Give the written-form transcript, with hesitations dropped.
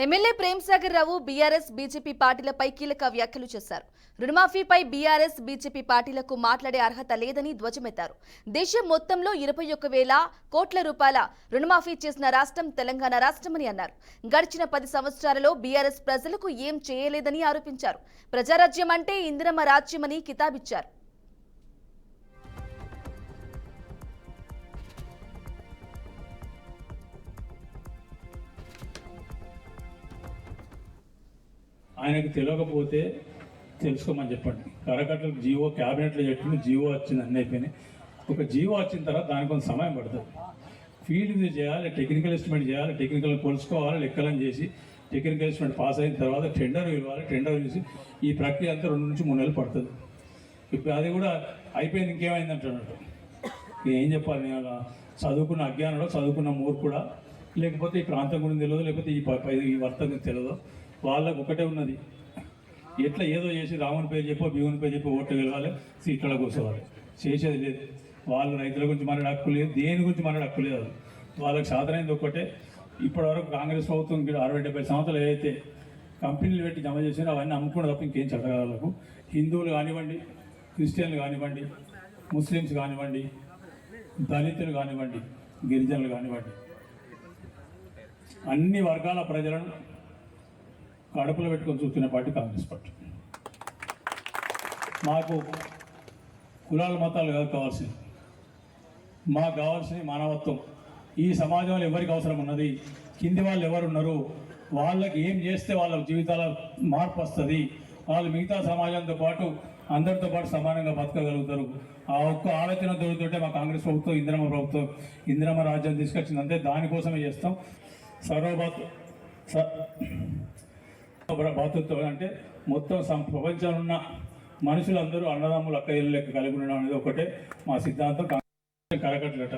MLA Prem Sagar రావు BRS BJP పార్టీలపై కీలక వ్యాఖ్యలు చేశారు. రుణమాఫీపై బీఆర్ఎస్ బీజేపీ పార్టీలకు మాట్లాడే అర్హత లేదని ధ్వజమెత్తారు. దేశం మొత్తంలో 21,000 కోట్ల రూపాయల రుణమాఫీ చేసిన రాష్ట్రం తెలంగాణ రాష్ట్రమని అన్నారు. గడిచిన 10 సంవత్సరాలలో బీఆర్ఎస్ ప్రజలకు ఏం చేయలేదని ఆరోపించారు. ప్రజారాజ్యం అంటే ఇందిరమ్మ రాజ్యమని కితాబిచ్చారు. ఆయనకు తెలియకపోతే తెలుసుకోమని చెప్పండి. కరకట్టలకు జీవో క్యాబినెట్లో చెప్పింది, జీవో వచ్చింది, అన్నీ అయిపోయినాయి. ఒక జీవో వచ్చిన తర్వాత దానికి కొంత సమయం పడుతుంది. ఫీల్డ్ విజిట్ చేయాలి, టెక్నికల్ ఎస్టిమేట్ చేయాలి, టెక్నికల్ కొలుసుకోవాలి, లెక్కలను చేసి టెక్నికల్ ఎస్టిమేట్ పాస్ అయిన తర్వాత టెండర్ ఇవ్వాలి, టెండర్ చూసి ఈ ప్రక్రియ అంతా 2 నుంచి 3 నెలలు పడుతుంది. ఇప్పుడు అది కూడా అయిపోయింది, ఇంకేమైంది అంటున్నట్టు. ఏం చెప్పాలి? నేను చదువుకున్న అజ్ఞానంలో చదువుకున్న మూర్ఖుడా, లేకపోతే ఈ ప్రాంతం గురించి తెలియదు, లేకపోతే ఈ వర్త గురించి తెలియదు. వాళ్ళకు ఒకటే ఉన్నది, ఎట్లా ఏదో చేసి రాముని పేరు చెప్పో భీముని పేరు చెప్పి ఓట్లు గెలవాలి, సీట్లలో కూర్చోవాలి. చేసేది లేదు. వాళ్ళు రైతుల గురించి మాట్లాడే హక్కు లేదు, దేని గురించి మాట్లాడే హక్కు లేదు. వాళ్ళకి సాధనైంది ఒక్కటే. ఇప్పటివరకు కాంగ్రెస్ ప్రభుత్వం 60-70 సంవత్సరాలు ఏదైతే కంపెనీలు పెట్టి జమ చేసినా అవన్నీ అమ్ముకున్న తప్ప ఇంకేం చట్టగాలకు. హిందువులు కానివ్వండి, క్రిస్టియన్లు కానివ్వండి, ముస్లిమ్స్ కానివ్వండి, దళితులు కానివ్వండి, గిరిజనులు కానివ్వండి, అన్ని వర్గాల ప్రజలను కడుపులో పెట్టుకొని చూస్తున్న పార్టీ కాంగ్రెస్ పార్టీ. మాకు కులాల మతాలు కాదు కావాల్సింది, మాకు కావాల్సింది మానవత్వం. ఈ సమాజంలో ఎవరికి అవసరం ఉన్నది, కింది వాళ్ళు ఎవరు ఉన్నారు, వాళ్ళకి ఏం చేస్తే వాళ్ళ జీవితాల మార్పు వస్తుంది, వాళ్ళు మిగతా సమాజంతో పాటు అందరితో పాటు సమానంగా బతకగలుగుతారు. ఆ ఒక్క ఆలోచన దొరుకుతుంటే మా కాంగ్రెస్ ప్రభుత్వం ఇందిరమ్మ రాజ్యం తీసుకొచ్చింది. అంతే, దానికోసమే చేస్తాం. బాధ్యత అంటే మొత్తం ప్రపంచంలో ఉన్న మనుషులందరూ అన్నదమ్ములు అక్కయ్యలు లెక్క కలిగి ఉండడం అనేది ఒకటే మా సిద్ధాంతం. కరకట్టలట